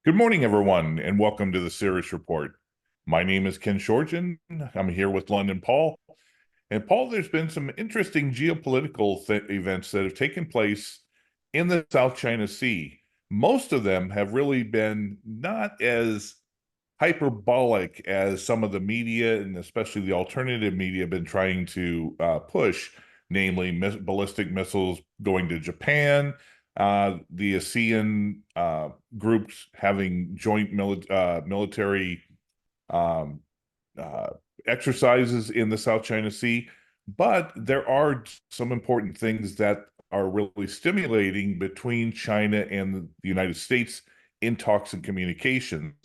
Good morning, everyone, and welcome to the Sirius Report. My name is Ken Shorten. I'm here with London Paul. And Paul, there's been some interesting geopolitical events that have taken place in the South China Sea. Most of them have really been not as hyperbolic as some of the media, and especially the alternative media, have been trying to push, namely ballistic missiles going to Japan, the ASEAN groups having joint military um, uh, exercises in the South China Sea. But there are some important things that are really stimulating between China and the United States in talks and communications.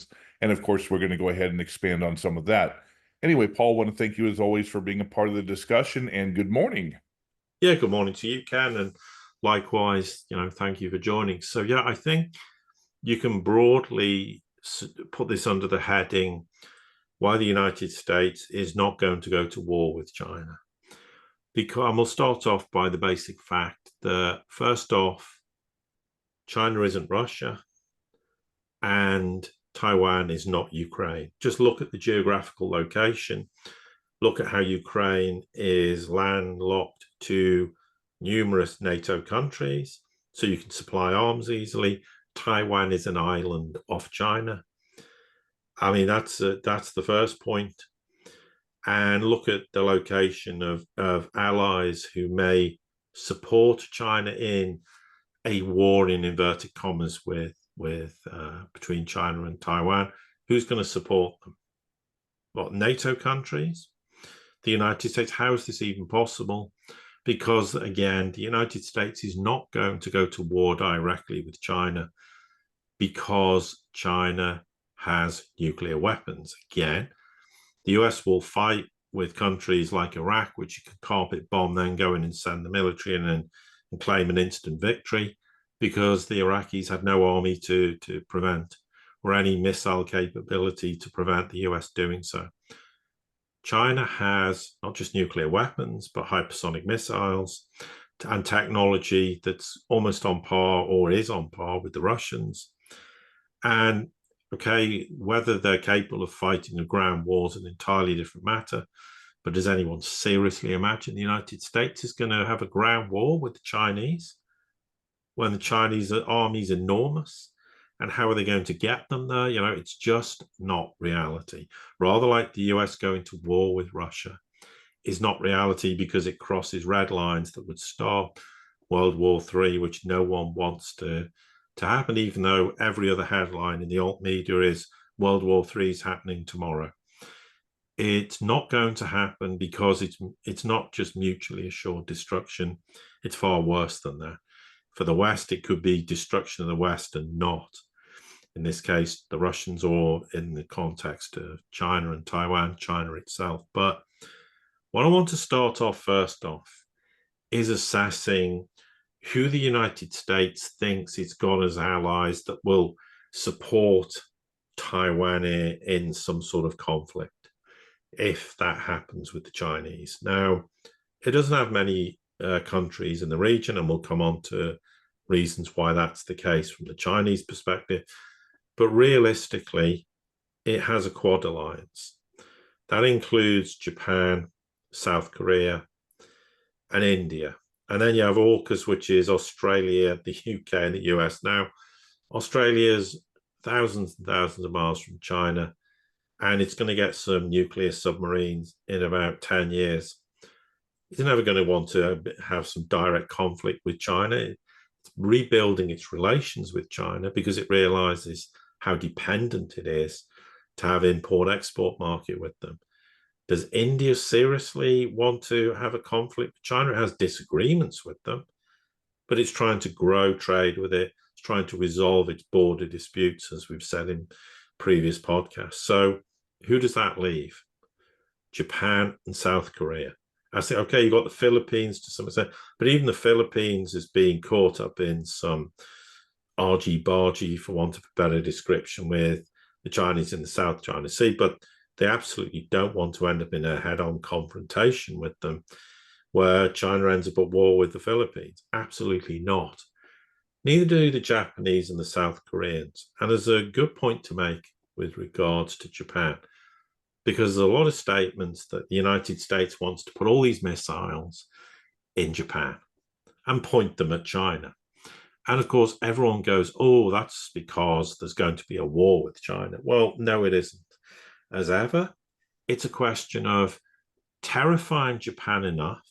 And of course, we're going to go ahead and expand on some of that. Anyway, Paul, I want to thank you as always for being a part of the discussion, and good morning. Yeah, good morning to you, Ken, and likewise, thank you for joining. So, yeah, I think you can broadly put this under the heading why the United States is not going to go to war with China. Because, and we'll start off by the basic fact that, first off, China isn't Russia and Taiwan is not Ukraine. Just look at the geographical location. Look at how Ukraine is landlocked to numerous NATO countries, so you can supply arms easily. Taiwan is an island off China. I mean, that's the first point. And look at the location of allies who may support China in a war, in inverted commas, between China and Taiwan. Who's going to support them? What, NATO countries? The United States? How is this even possible? Because, again, the United States is not going to go to war directly with China because China has nuclear weapons. Again, the US will fight with countries like Iraq, which you can carpet bomb, then go in and send the military in and claim an instant victory, because the Iraqis had no army to prevent, or any missile capability to prevent the US doing so. China has not just nuclear weapons, but hypersonic missiles and technology that's almost on par, or is on par, with the Russians. And okay, whether they're capable of fighting a ground war is an entirely different matter. But does anyone seriously imagine the United States is going to have a ground war with the Chinese when the Chinese army is enormous? And how are they going to get them there? It's just not reality. Rather, like the US going to war with Russia is not reality, because it crosses red lines that would start World War III, which no one wants to happen, even though every other headline in the alt media is World War III is happening tomorrow. It's not going to happen, because it's not just mutually assured destruction. It's far worse than that. For the West, it could be destruction of the West, and not, in this case, the Russians, or in the context of China and Taiwan, China itself. But what I want to start off first off is assessing who the United States thinks it's got as allies that will support Taiwan in some sort of conflict, if that happens with the Chinese. Now, it doesn't have many countries in the region, and we'll come on to reasons why that's the case from the Chinese perspective. But realistically, it has a quad alliance. That includes Japan, South Korea, and India. And then you have AUKUS, which is Australia, the UK, and the US. Now, Australia's thousands and thousands of miles from China, and it's going to get some nuclear submarines in about 10 years. It's never going to want to have some direct conflict with China. It's rebuilding its relations with China because it realizes how dependent it is to have import-export market with them. Does India seriously want to have a conflict with China? It has disagreements with them, but it's trying to grow trade with it. It's trying to resolve its border disputes, as we've said in previous podcasts. So who does that leave? Japan and South Korea. I say, okay, you've got the Philippines to some extent, but even the Philippines is being caught up in some argy-bargy, for want of a better description, with the Chinese in the South China Sea. But they absolutely don't want to end up in a head-on confrontation with them, where China ends up at war with the Philippines. Absolutely not. Neither do the Japanese and the South Koreans. And there's a good point to make with regards to Japan, because there's a lot of statements that the United States wants to put all these missiles in Japan and point them at China. And of course, everyone goes, oh, that's because there's going to be a war with China. Well, no, it isn't. As ever, it's a question of terrifying Japan enough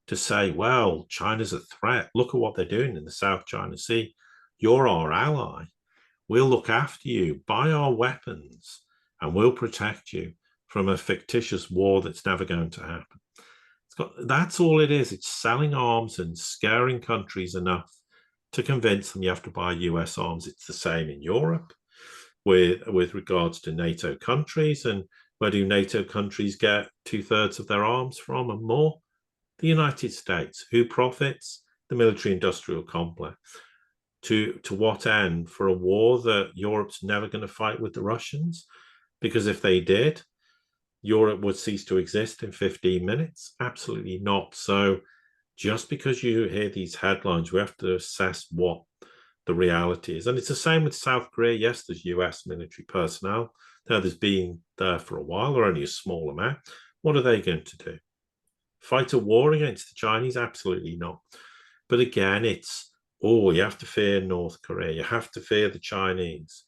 to say, well, China's a threat. Look at what they're doing in the South China Sea. You're our ally. We'll look after you, buy our weapons, and we'll protect you from a fictitious war that's never going to happen. That's all it is. It's selling arms and scaring countries enough to convince them you have to buy US arms. It's the same in Europe with regards to NATO countries. And where do NATO countries get 2/3 of their arms from and more? The United States. Who profits? The military-industrial complex. To what end? For a war that Europe's never going to fight with the Russians? Because if they did, Europe would cease to exist in 15 minutes? Absolutely not. So just because you hear these headlines, we have to assess what the reality is. And it's the same with South Korea. Yes, there's US military personnel. Now, there's been there for a while, or only a small amount. What are they going to do? Fight a war against the Chinese? Absolutely not. But again, it's, oh, you have to fear North Korea. You have to fear the Chinese.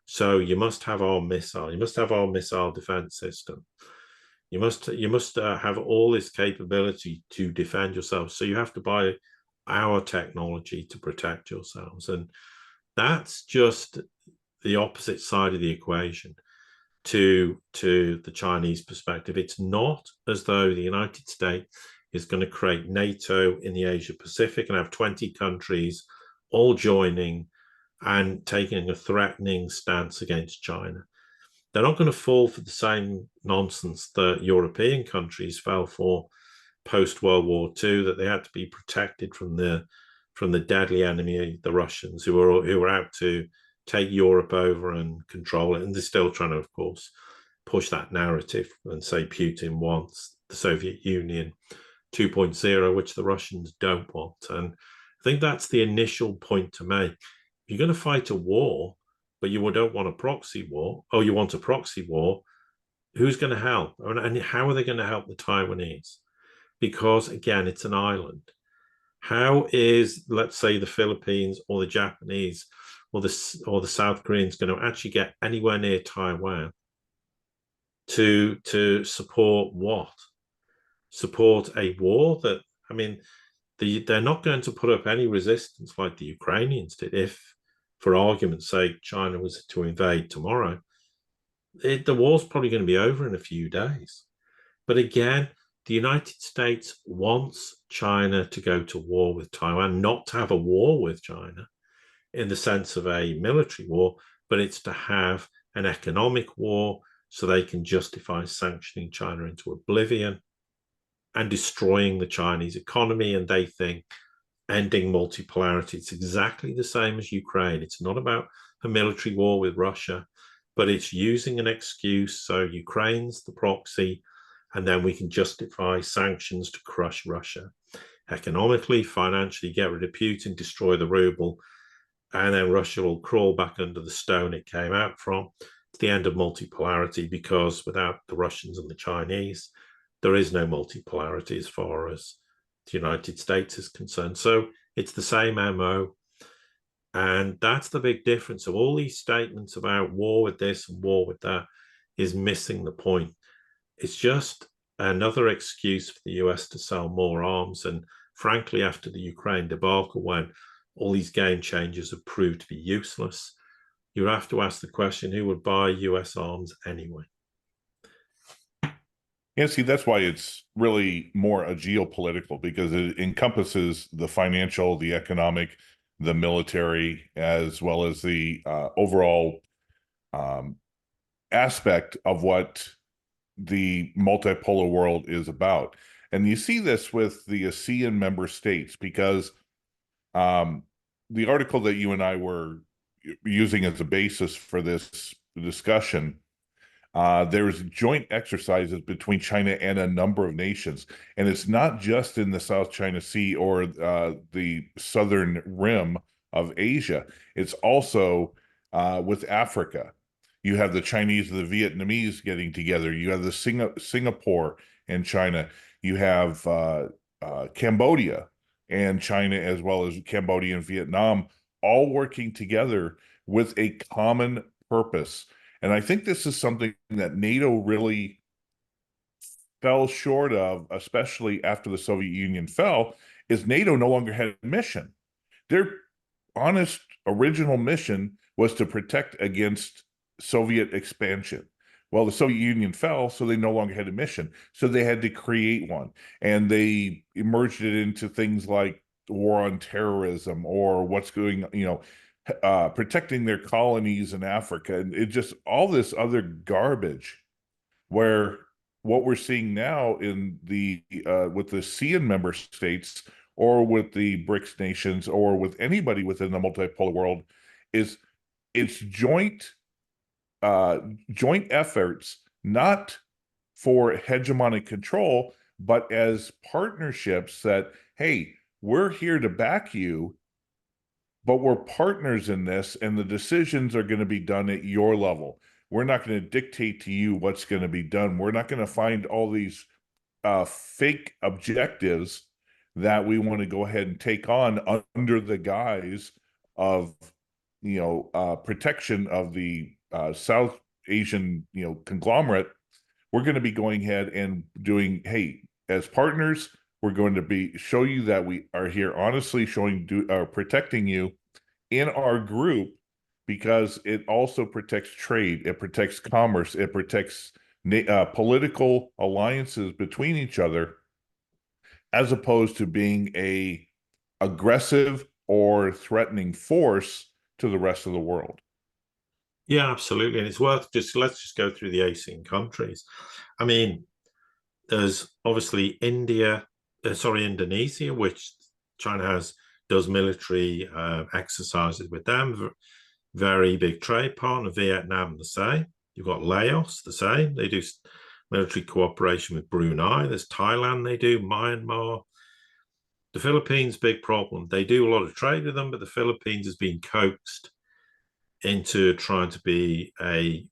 So you must have our missile. You must have our missile defense system. You must have all this capability to defend yourself. So you have to buy our technology to protect yourselves. And that's just the opposite side of the equation to the Chinese perspective. It's not as though the United States is going to create NATO in the Asia Pacific and have 20 countries all joining and taking a threatening stance against China. They're not going to fall for the same nonsense that European countries fell for post-World War II, that they had to be protected from the deadly enemy, the Russians, who were out to take Europe over and control it. And they're still trying to, of course, push that narrative and say Putin wants the Soviet Union 2.0, which the Russians don't want. And I think that's the initial point to make. If you're going to fight a war, but you don't want a proxy war, or you want a proxy war, who's going to help? And how are they going to help the Taiwanese? Because, again, it's an island. How is, let's say, the Philippines or the Japanese or the South Koreans going to actually get anywhere near Taiwan to support what? Support a war that, I mean, they're not going to put up any resistance like the Ukrainians did. If, for argument's sake, China was to invade tomorrow, the war's probably going to be over in a few days. But again, the United States wants China to go to war with Taiwan, not to have a war with China in the sense of a military war, but it's to have an economic war so they can justify sanctioning China into oblivion and destroying the Chinese economy. And they think ending multipolarity, it's exactly the same as Ukraine. It's not about a military war with Russia, but it's using an excuse. So Ukraine's the proxy, and then we can justify sanctions to crush Russia economically, financially, get rid of Putin, destroy the ruble, and then Russia will crawl back under the stone it came out from. It's the end of multipolarity, because without the Russians and the Chinese, there is no multipolarity as far as the United States is concerned. So it's the same MO. And that's the big difference. So all these statements about war with this and war with that is missing the point. It's just another excuse for the US to sell more arms. And frankly, after the Ukraine debacle, when all these game changers have proved to be useless, you have to ask the question, who would buy US arms anyway? Yeah, see, that's why it's really more a geopolitical, because it encompasses the financial, the economic, the military, as well as the overall aspect of what the multipolar world is about. And you see this with the ASEAN member states, because the article that you and I were using as a basis for this discussion, there's joint exercises between China and a number of nations. And it's not just in the South China Sea or the southern rim of Asia. It's also with Africa. You have the Chinese and the Vietnamese getting together. You have the Singapore and China. You have Cambodia and China, as well as Cambodia and Vietnam, all working together with a common purpose. And I think this is something that NATO really fell short of, especially after the Soviet Union fell, is NATO no longer had a mission. Their honest original mission was to protect against Soviet expansion. Well, the Soviet Union fell, so they no longer had a mission. So they had to create one. And they merged it into things like war on terrorism, or what's going, protecting their colonies in Africa. And it just, all this other garbage, where what we're seeing now in the with the ASEAN member states, or with the BRICS nations, or with anybody within the multipolar world, is it's joint efforts, not for hegemonic control, but as partnerships that, hey, we're here to back you, but we're partners in this, and the decisions are going to be done at your level. We're not going to dictate to you what's going to be done. We're not going to find all these fake objectives that we want to go ahead and take on under the guise of, protection of the South Asian, conglomerate. We're going to be going ahead and doing, hey, as partners, we're going to show you that we are here honestly, protecting you in our group, because it also protects trade, it protects commerce, it protects political alliances between each other, as opposed to being a aggressive or threatening force to the rest of the world. Yeah, absolutely. And it's worth let's just go through the ASEAN countries. I mean, there's obviously Indonesia, which China does military exercises with them. Very big trade partner. Vietnam, the same. You've got Laos, the same. They do military cooperation with Brunei. There's Thailand, they do. Myanmar. The Philippines, big problem. They do a lot of trade with them, but the Philippines has been coaxed into trying to be a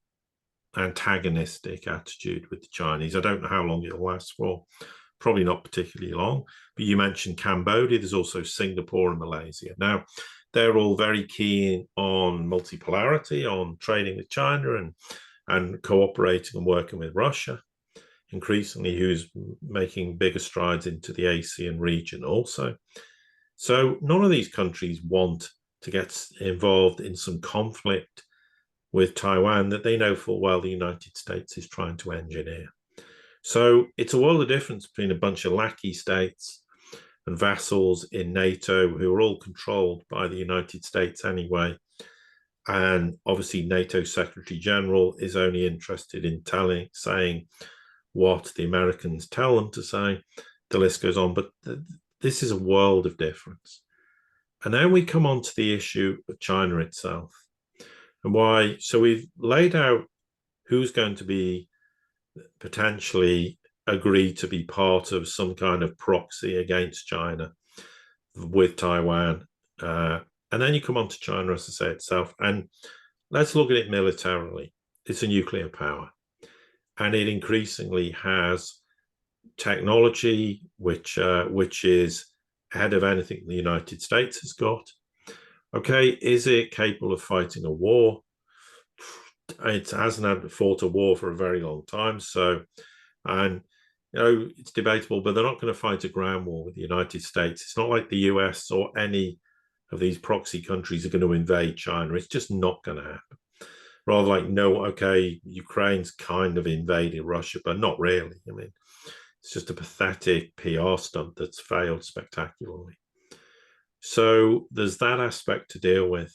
antagonistic attitude with the Chinese. I don't know how long it'll last for. Probably not particularly long. But you mentioned Cambodia. There's also Singapore and Malaysia. Now, they're all very keen on multipolarity, on trading with China and cooperating and working with Russia. Increasingly, who's making bigger strides into the ASEAN region also. So none of these countries want to get involved in some conflict with Taiwan that they know full well the United States is trying to engineer. So it's a world of difference between a bunch of lackey states and vassals in NATO who are all controlled by the United States anyway. And obviously NATO Secretary General is only interested in saying what the Americans tell them to say. The list goes on, but this is a world of difference. And then we come on to the issue of China itself and why. So we've laid out who's going to be potentially agreed to be part of some kind of proxy against China with Taiwan. And then you come on to China, as I say, itself. And let's look at it militarily. It's a nuclear power. And it increasingly has technology which is ahead of anything the United States has got. Okay, is it capable of fighting a war? It hasn't fought a war for a very long time. So, and it's debatable, but they're not going to fight a ground war with the United States. It's not like the US or any of these proxy countries are going to invade China. It's just not going to happen. Rather like, no, okay, Ukraine's kind of invaded Russia, but not really. I mean, it's just a pathetic PR stunt that's failed spectacularly. So there's that aspect to deal with.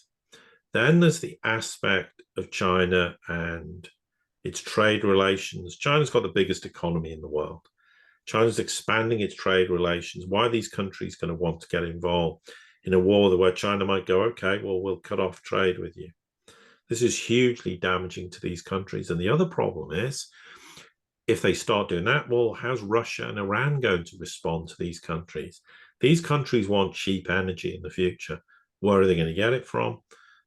Then there's the aspect of China and its trade relations. China's got the biggest economy in the world. China's expanding its trade relations. Why are these countries going to want to get involved in a war where China might go, okay, well, we'll cut off trade with you? This is hugely damaging to these countries. And the other problem is, if they start doing that, well, how's Russia and Iran going to respond to these countries? These countries want cheap energy in the future. Where are they going to get it from?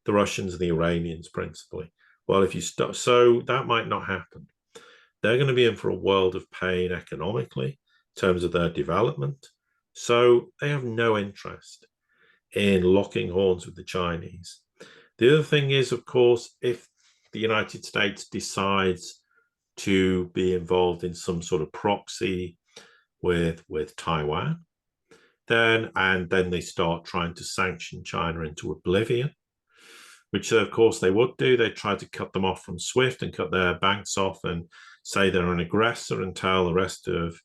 The Russians and the Iranians, principally. Well, if you stop, so that might not happen. They're going to be in for a world of pain economically in terms of their development. So they have no interest in locking horns with the Chinese. The other thing is, of course, if the United States decides to be involved in some sort of proxy with Taiwan, then they start trying to sanction China into oblivion, which of course they would do. They try to cut them off from SWIFT and cut their banks off and say they're an aggressor and tell the rest of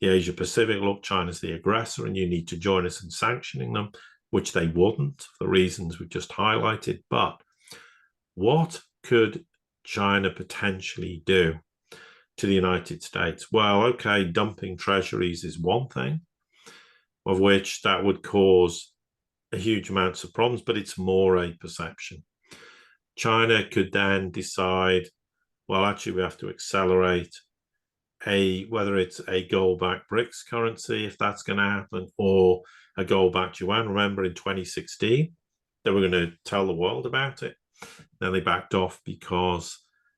the Asia Pacific, look, China's the aggressor and you need to join us in sanctioning them, which they wouldn't for the reasons we've just highlighted. But what could China potentially do to the United States? Well, okay, dumping treasuries is one thing, of which that would cause a huge amounts of problems, but it's more a perception. China could then decide, well, actually, we have to accelerate whether it's a gold-backed BRICS currency, if that's going to happen, or a gold-backed yuan. Remember, in 2016, they were going to tell the world about it. Then they backed off because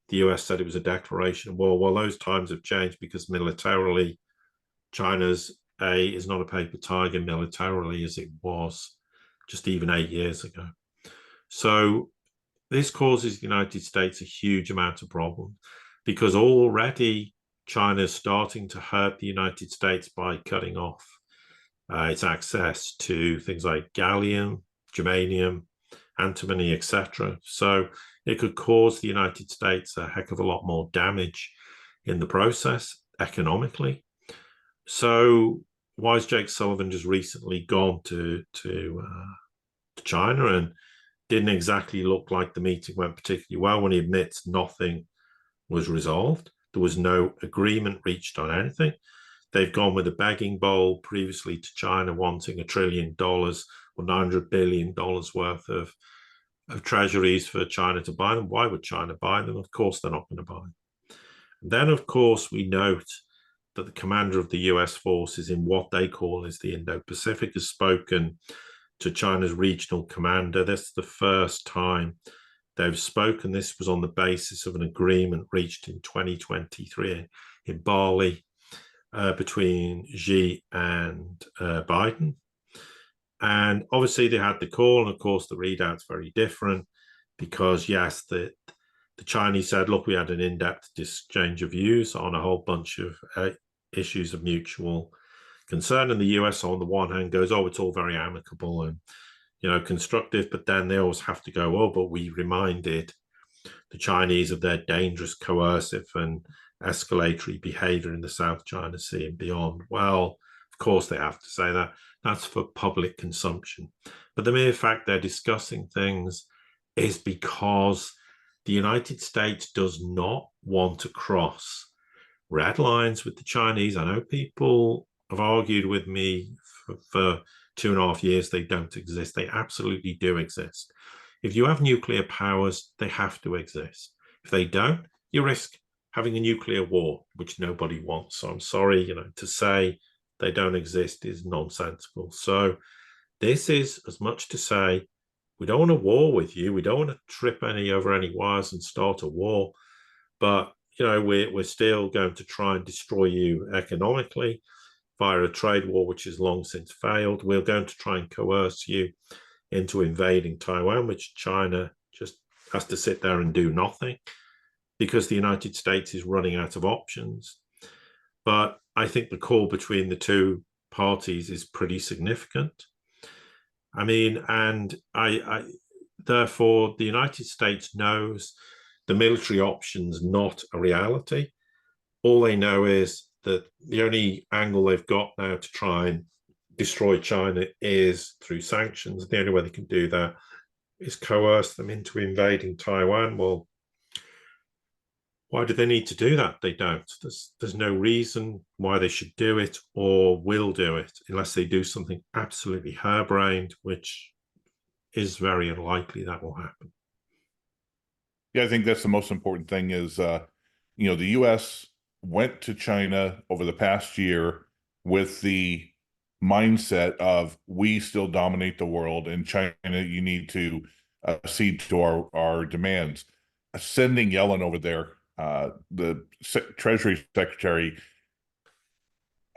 the US said it was a declaration of war. Well, those times have changed because militarily, China's is not a paper tiger militarily as it was just even 8 years ago. So this causes the United States a huge amount of problems because already China is starting to hurt the United States by cutting off its access to things like gallium, germanium, antimony, etc. So it could cause the United States a heck of a lot more damage in the process economically. So why has Jake Sullivan just recently gone to China and didn't exactly look like the meeting went particularly well when he admits nothing was resolved? There was no agreement reached on anything. They've gone with a begging bowl previously to China wanting $1 trillion or $900 billion worth of treasuries for China to buy them. Why would China buy them? Of course, they're not going to buy them. And then, of course, we note that the commander of the US forces in what they call is the Indo-Pacific has spoken to China's regional commander. That's the first time they've spoken. This was on the basis of an agreement reached in 2023 in Bali between Xi and Biden. And obviously they had the call, and of course the readout's very different because, yes, the Chinese said, look, we had an in-depth exchange of views on a whole bunch of issues of mutual concern. And the US, on the one hand, goes, oh, it's all very amicable and, you know, constructive. But then they always have to go, oh, but we reminded the Chinese of their dangerous, coercive and escalatory behavior in the South China Sea and beyond. Well, of course they have to say that. That's for public consumption. But the mere fact they're discussing things is because the United States does not want to cross red lines with the Chinese. I know people have argued with me for 2.5 years they don't exist. They absolutely do exist. If you have nuclear powers, they have to exist. If they don't, you risk having a nuclear war, which nobody wants. So I'm sorry, you know, to say they don't exist is nonsensical. So this is as much to say, we don't want a war with you. We don't want to trip over any wires and start a war. But, you know, we're still going to try and destroy you economically via a trade war, which has long since failed. We're going to try and coerce you into invading Taiwan, which China just has to sit there and do nothing because the United States is running out of options. But I think the call between the two parties is pretty significant. I mean, and therefore, the United States knows the military option's not a reality. All they know is that the only angle they've got now to try and destroy China is through sanctions. The only way they can do that is coerce them into invading Taiwan. Well, why do they need to do that? They don't. There's no reason why they should do it or will do it unless they do something absolutely harebrained, which is very unlikely that will happen. Yeah, I think that's the most important thing is, you know, the U.S. went to China over the past year with the mindset of we still dominate the world, and China, you need to cede to our demands. Sending Yellen over there, the Treasury Secretary,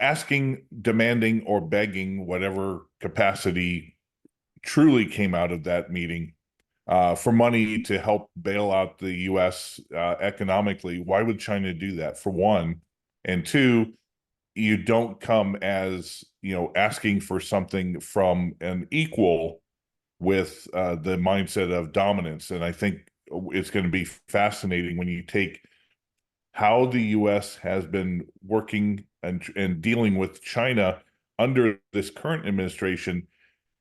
asking, demanding, or begging, whatever capacity truly came out of that meeting, for money to help bail out the U.S. Economically. Why would China do that, for one? And two, you don't come as, asking for something from an equal with the mindset of dominance. And I think it's going to be fascinating when you take how the U.S. has been working and dealing with China under this current administration,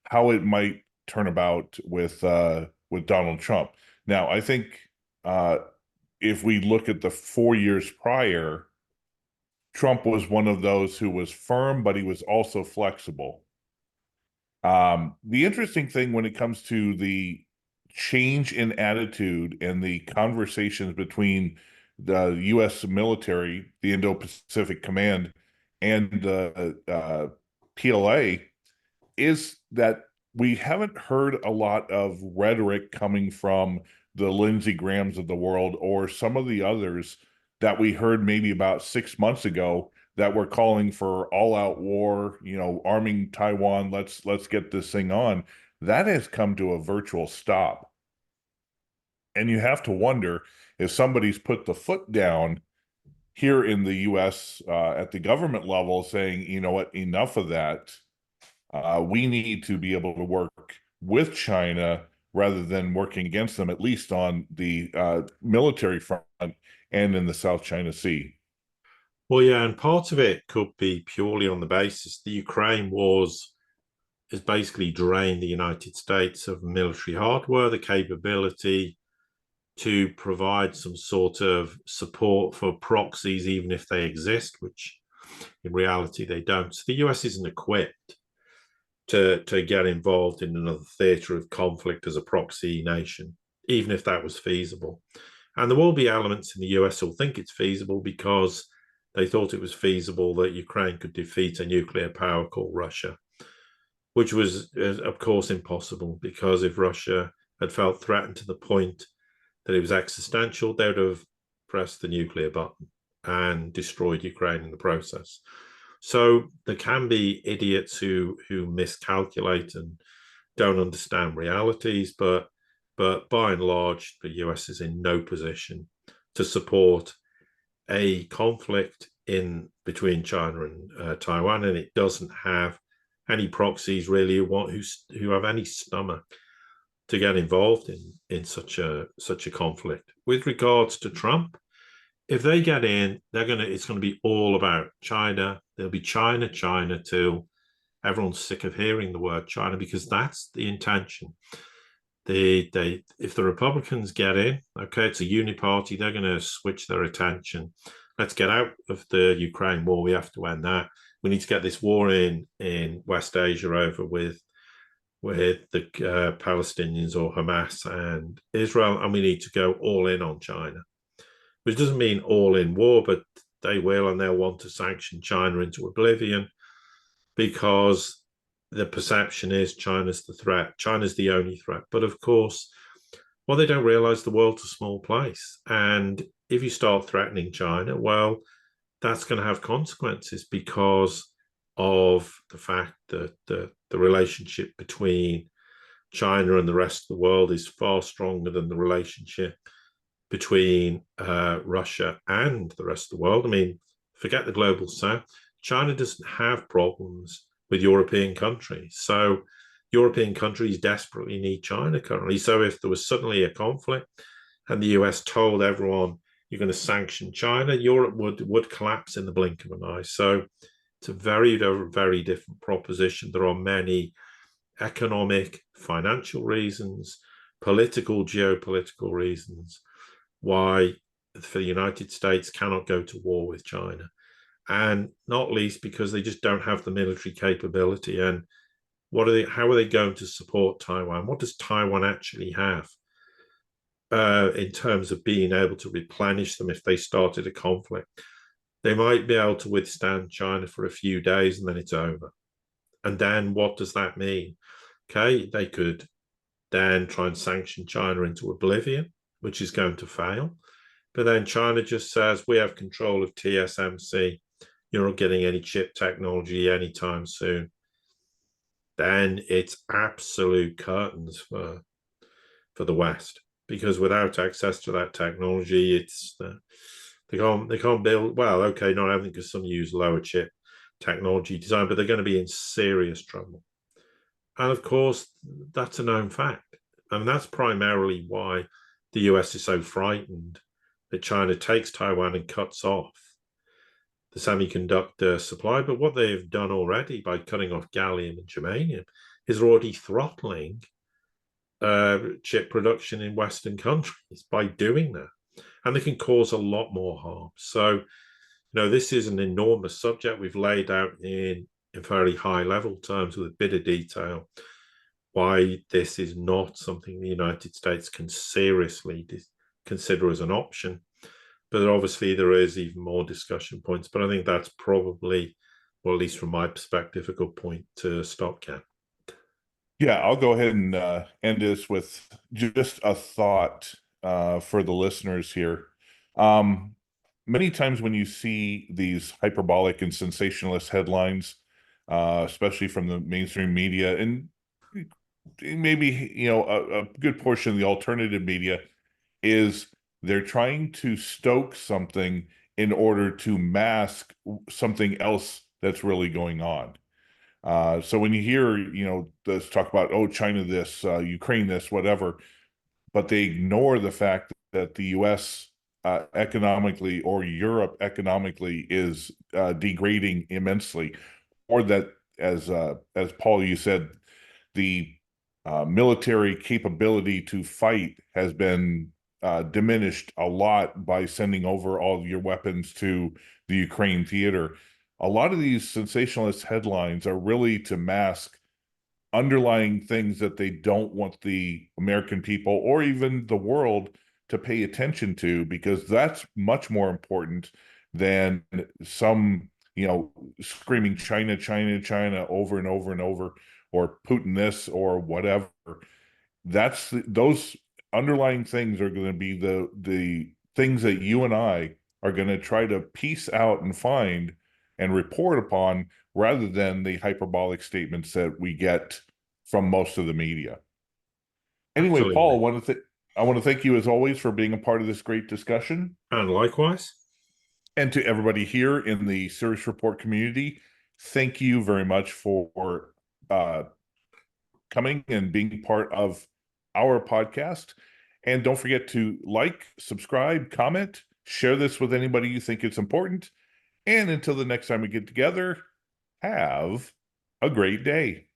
how it might turn about with Donald Trump. Now, I think if we look at the 4 years prior, Trump was one of those who was firm, but he was also flexible. The interesting thing when it comes to the change in attitude and the conversations between the U.S. military, the Indo-Pacific Command, and the PLA, is that we haven't heard a lot of rhetoric coming from the Lindsey Grahams of the world, or some of the others that we heard maybe about 6 months ago, that were calling for all-out war, arming Taiwan, let's get this thing on. That has come to a virtual stop. And you have to wonder if somebody's put the foot down here in the U.S. At the government level, saying, you know what, enough of that. We need to be able to work with China rather than working against them, at least on the military front and in the South China Sea. Well, yeah, and part of it could be purely on the basis the Ukraine wars has basically drained the United States of military hardware, the capability to provide some sort of support for proxies, even if they exist, which in reality they don't. So the US isn't equipped to get involved in another theatre of conflict as a proxy nation, even if that was feasible. And there will be elements in the US who'll think it's feasible because they thought it was feasible that Ukraine could defeat a nuclear power called Russia, which was, of course, impossible, because if Russia had felt threatened to the point that it was existential, they would have pressed the nuclear button and destroyed Ukraine in the process. So there can be idiots who miscalculate and don't understand realities, but by and large, the US is in no position to support a conflict in between China and Taiwan, and it doesn't have any proxies really who have any stomach to get involved in such a conflict. With regards to Trump, if they get in, it's gonna be all about China. There'll be China till everyone's sick of hearing the word China, because that's the intention. If the Republicans get in, okay, it's a uniparty, they're going to switch their attention. Let's get out of the Ukraine war. We have to end that. We need to get this war in West Asia over with the Palestinians or Hamas and Israel, and we need to go all in on China, which doesn't mean all in war, but they will, and they'll want to sanction China into oblivion, because the perception is China's the threat. China's the only threat. But of course, what they don't realize, the world's a small place. And if you start threatening China, well, that's going to have consequences, because of the fact that the relationship between China and the rest of the world is far stronger than the relationship between Russia and the rest of the world. I mean, forget the global south. China doesn't have problems with European countries. So European countries desperately need China currently. So if there was suddenly a conflict and the US told everyone, you're going to sanction China, Europe would collapse in the blink of an eye. So it's a very, very different proposition. There are many economic, financial reasons, political, geopolitical reasons why the United States cannot go to war with China. And not least because they just don't have the military capability. And how are they going to support Taiwan? What does Taiwan actually have in terms of being able to replenish them if they started a conflict? They might be able to withstand China for a few days and then it's over. And then what does that mean? Okay, they could then try and sanction China into oblivion, which is going to fail. But then China just says, we have control of TSMC. You're not getting any chip technology anytime soon. Then it's absolute curtains for the West, because without access to that technology, they can't build. Well, okay, not everything, because some use lower chip technology design, but they're going to be in serious trouble. And of course, that's a known fact. I mean, that's primarily why the US is so frightened that China takes Taiwan and cuts off the semiconductor supply. But what they've done already by cutting off gallium and germanium is already throttling chip production in Western countries by doing that. And they can cause a lot more harm. So, this is an enormous subject we've laid out in fairly high level terms with a bit of detail why this is not something the United States can seriously consider as an option. But obviously there is even more discussion points. But I think that's probably, or at least from my perspective, a good point to stop, Ken. Yeah, I'll go ahead and end this with just a thought for the listeners here. Many times when you see these hyperbolic and sensationalist headlines, especially from the mainstream media, and maybe a good portion of the alternative media, is they're trying to stoke something in order to mask something else that's really going on. So when you hear, this talk about, oh, China this, Ukraine this, whatever, but they ignore the fact that the U.S. Economically, or Europe economically, is degrading immensely, or that, as Paul, you said, the military capability to fight has been diminished a lot by sending over all of your weapons to the Ukraine theater. A lot of these sensationalist headlines are really to mask underlying things that they don't want the American people or even the world to pay attention to, because that's much more important than some, screaming China, China, China over and over and over, or Putin this or whatever. Those underlying things are going to be the things that you and I are going to try to piece out and find and report upon, rather than the hyperbolic statements that we get from most of the media. Anyway, Paul, Absolutely. I want to thank you as always for being a part of this great discussion. And likewise. And to everybody here in the Sirius Report community, thank you very much for coming and being part of our podcast. And don't forget to like, subscribe, comment, share this with anybody you think it's important. And until the next time we get together, have a great day.